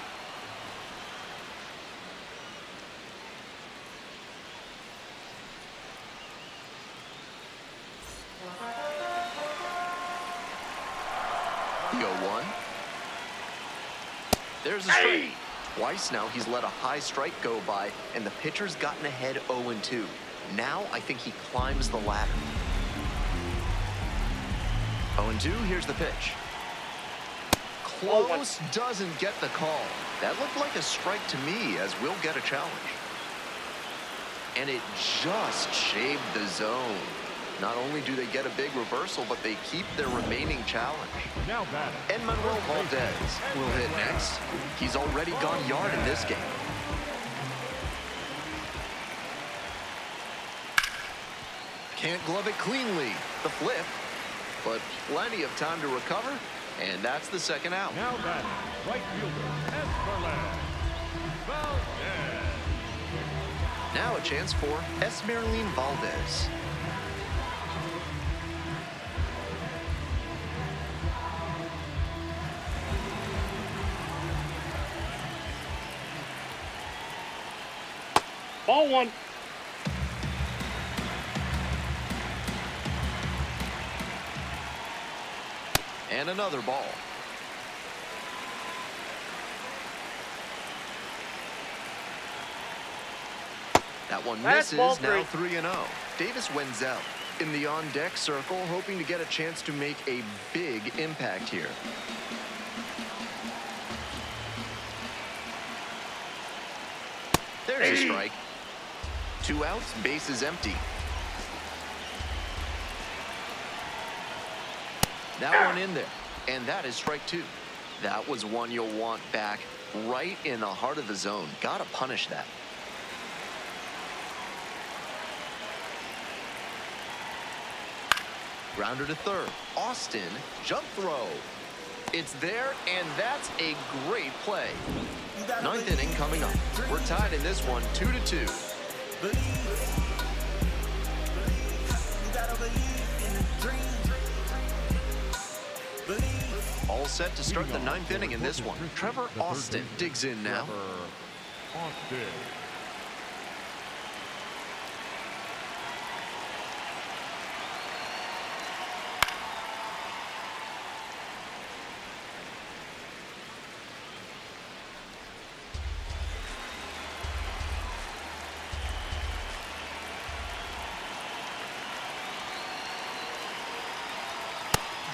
The 0-1. There's a strike. Hey! Twice now he's let a high strike go by, and the pitcher's gotten ahead 0-2. Now I think he climbs the ladder. 0-2, here's the pitch. Close, doesn't get the call. That looked like a strike to me, as we'll get a challenge. and it just shaved the zone. Not only do they get a big reversal, but they keep their remaining challenge. Now batting. Manuel Valdez will hit next. He's already gone yard in this game. Can't glove it cleanly. The flip, but plenty of time to recover, and that's the second out. Now batting. Right fielder, Esperland. Valdez. Now a chance for Esmeralin Valdez. Ball one. And another ball. That one That's misses, ball now three. 3-0. Davis Wenzel in the on-deck circle, hoping to get a chance to make a big impact here. There's a strike. 2 outs, base is empty. That one in there, and that is strike 2. That was one you'll want back right in the heart of the zone. Gotta punish that. Grounder to third. Austin, jump throw. It's there, and that's a great play. 9th inning coming up. We're tied in this one, 2-2. All set to start the 9th inning in this one. Trevor Austin digs in now. Austin.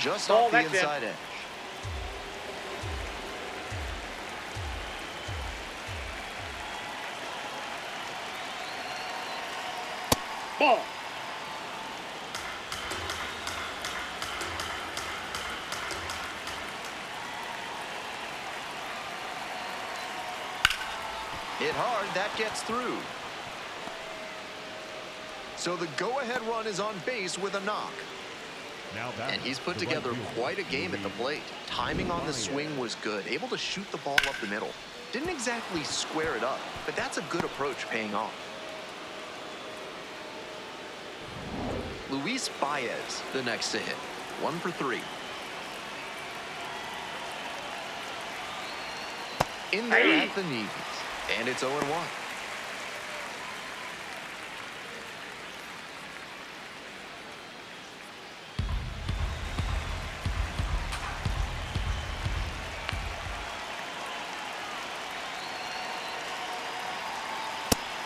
Just Ball, off the that's it. inside edge. Ball. Hit hard, that gets through. So the go-ahead run is on base with a knock. Now batting. And he's put The right together fielder, quite a game at the plate. Timing on the swing was good, able to shoot the ball up the middle. Didn't exactly square it up, but that's a good approach paying off. Luis Baez, the next to hit. 1 for 3. In there Hey. at the knees, and it's 0-1.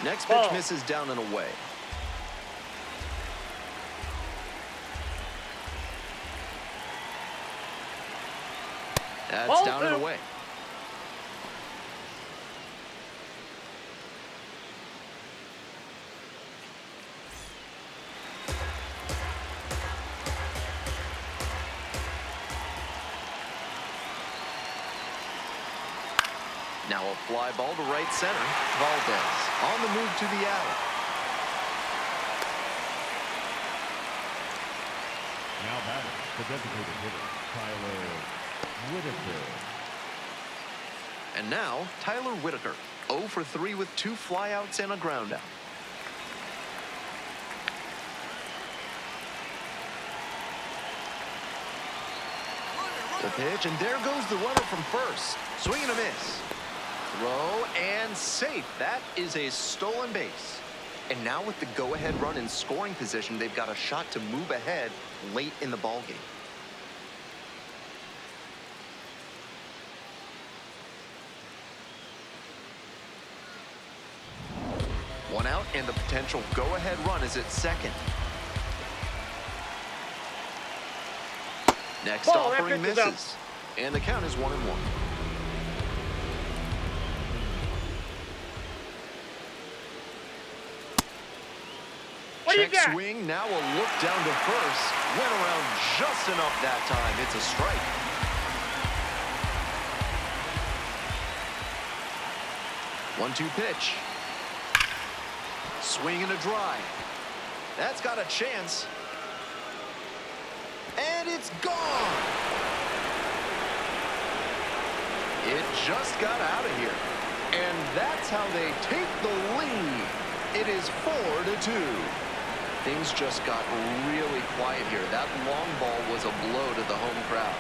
Next pitch Ball. misses down and away. That's Ball down and two. away. Now a fly ball to right center. Valdez on the move to the alley. Now batting. The designated hitter, Tyler Whitaker. And now Tyler Whitaker. 0 for 3 with 2 flyouts and a ground out. The pitch, and there goes the runner from first. Swing and a miss. Throw and safe. That is a stolen base. And now with the go-ahead run in scoring position, they've got a shot to move ahead late in the ballgame. One out, and the potential go-ahead run is at second. Next Ball, that offering pitch is out. misses. And the count is 1-1. you Check got? swing, now a look down to first. Went around just enough that time. It's a strike. One-two pitch. Swing and a drive. That's got a chance. And it's gone. It just got out of here. And that's how they take the lead. It is 4-2. Things just got really quiet here. That long ball was a blow to the home crowd.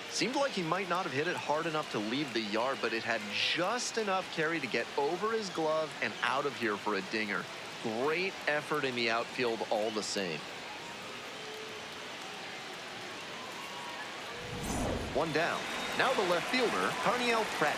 Seemed like he might not have hit it hard enough to leave the yard, but it had just enough carry to get over his glove and out of here for a dinger. Great effort in the outfield all the same. One down. Now the left fielder, Carniel Pratt.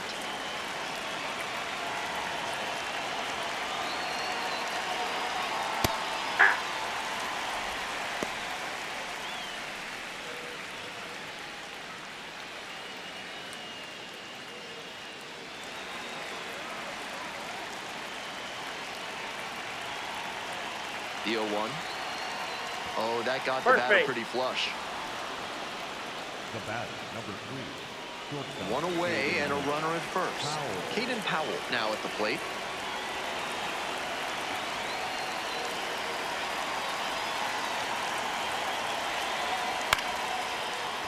The 0-1. Oh, that got the batter pretty flush. The batter, number 3. Shortstop. One away and a runner at first. Caden Powell now at the plate.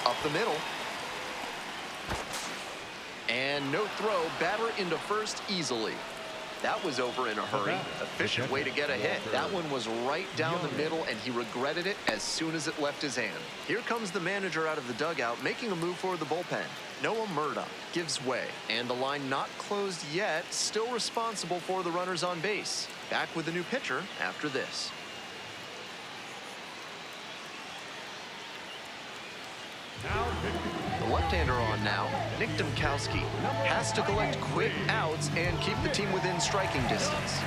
Up the middle. And no throw, batter into first easily. That was over in a hurry. Efficient way to get a hit. That one was right down the middle, and he regretted it as soon as it left his hand. Here comes the manager out of the dugout, making a move for the bullpen. Noah Murdoch gives way, and the line not closed yet, still responsible for the runners on base. Back with the new pitcher after this. The left-hander on now, Nick Domkowski, has to collect quick outs and keep the team within striking distance.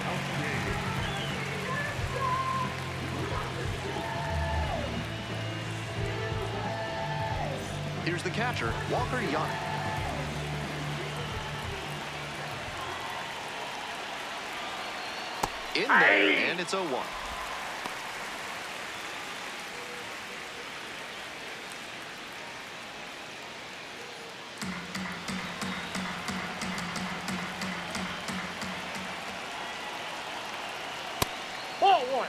Here's the catcher, Walker Yannick. In there, and it's 0-1. Ball one.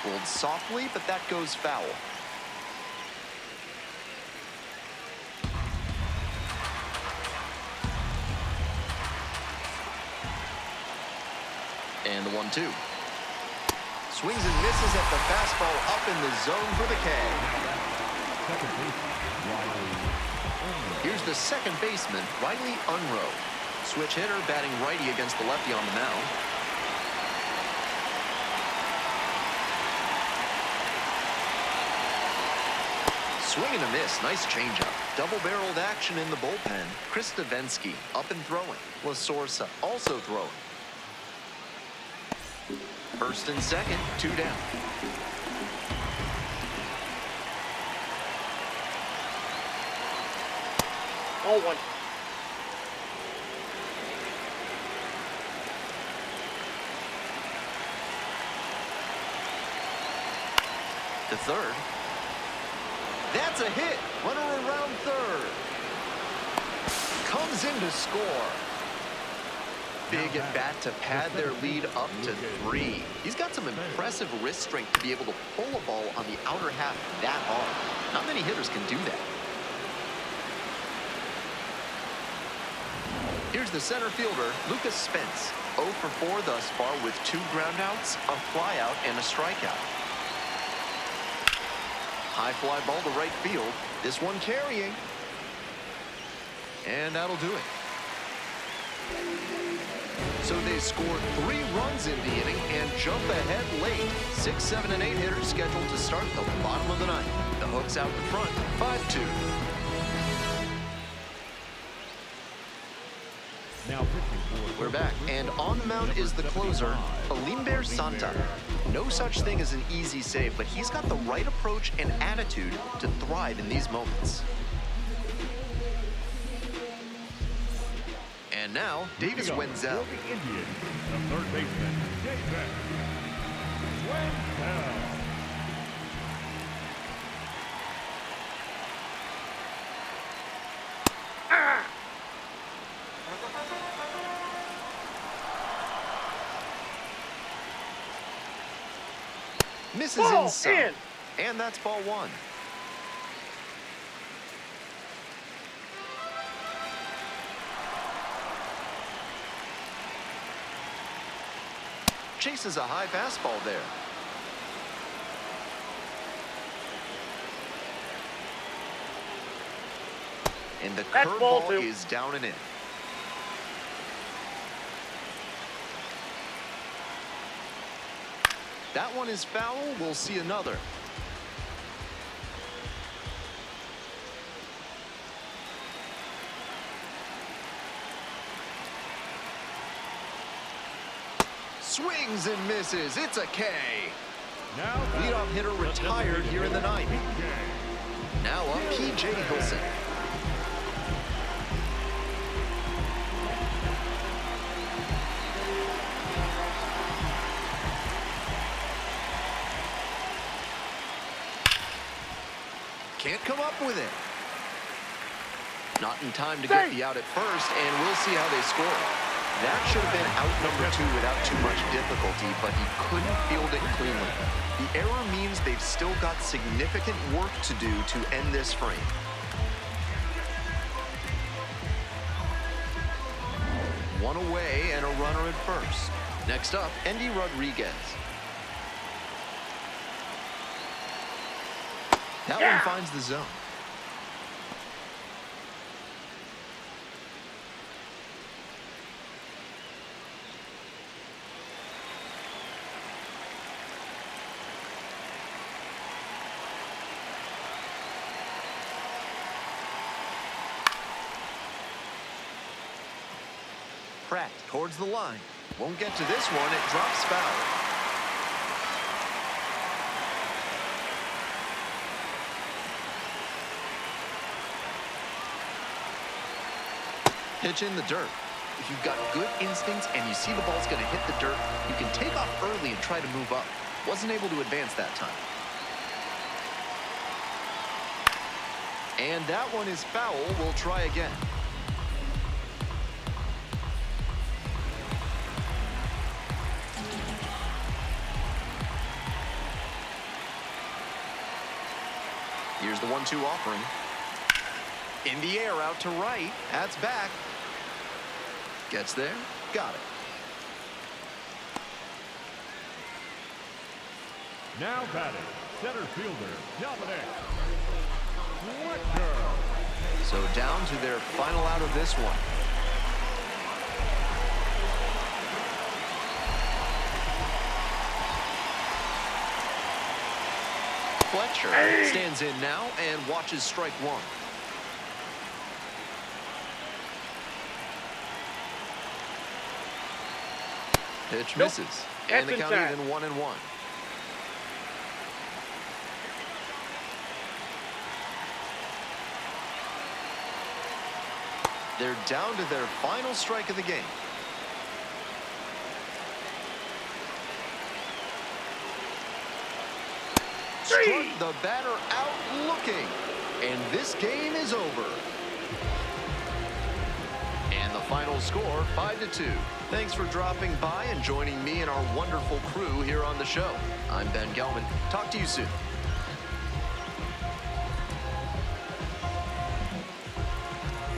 Rolled softly, but that goes foul. And the 1-2. Swings and misses at the fastball up in the zone for the K. Here's the second baseman, Riley Unroe. Switch hitter batting righty against the lefty on the mound. Swing and a miss. Nice changeup. Double-barreled action in the bullpen. Chris Stavensky up and throwing. La Sorsa also throwing. First and second, 2 down. Ball one. The third. That's a hit. Runner around third. Comes in to score. Big at bat to pad their lead up to 3. He's got some impressive wrist strength to be able to pull a ball on the outer half that hard. Not many hitters can do that. Here's the center fielder, Lucas Spence. 0 for 4 thus far with 2 groundouts, a flyout, and a strikeout. High fly ball to right field. This one carrying. And that'll do it. So they scored 3 runs in the inning and jump ahead late. 6, 7, and 8 hitters scheduled to start the bottom of the 9th. The Hooks out in front, 5-2. Now pitching for We're back, and on the mound is the closer, Felimber Santa. No such thing as an easy save, but he's got the right approach and attitude to thrive in these moments. And now, Davis Wenzel. For the Indians, the third baseman, Davis Wenzel. Misses Ball inside. in. And that's ball one. Chases a high fastball there. And the That's ball curveball two. is down and in. That one is foul. We'll see another. Swings and misses. It's a K. Now Leadoff hitter retired here in the ninth. PJ. Now up P.J. Hilson. Can't come up with it. Not in time to get the out at first, and we'll see how they score. That should have been out number 2 without too much difficulty, but he couldn't field it cleanly. The error means they've still got significant work to do to end this frame. One away and a runner at first. Next up, Endy Rodriguez. That one finds the zone. Pratt towards the line. Won't get to this one. It drops foul. Pitch in the dirt. If you've got good instincts and you see the ball's going to hit the dirt, you can take off early and try to move up. Wasn't able to advance that time. And that one is foul. We'll try again. Here's the 1-2 offering. In the air, out to right. That's back. Gets there. Got it. Now batting, center fielder, Dominic Fletcher. So down to their final out of this one. Fletcher stands in now and watches strike one. Pitch misses. And the count even 1-1. They're down to their final strike of the game. Struck the batter out looking. And this game is over. And the final score, 5-2. Thanks for dropping by and joining me and our wonderful crew here on the show. I'm Ben Gelman. Talk to you soon.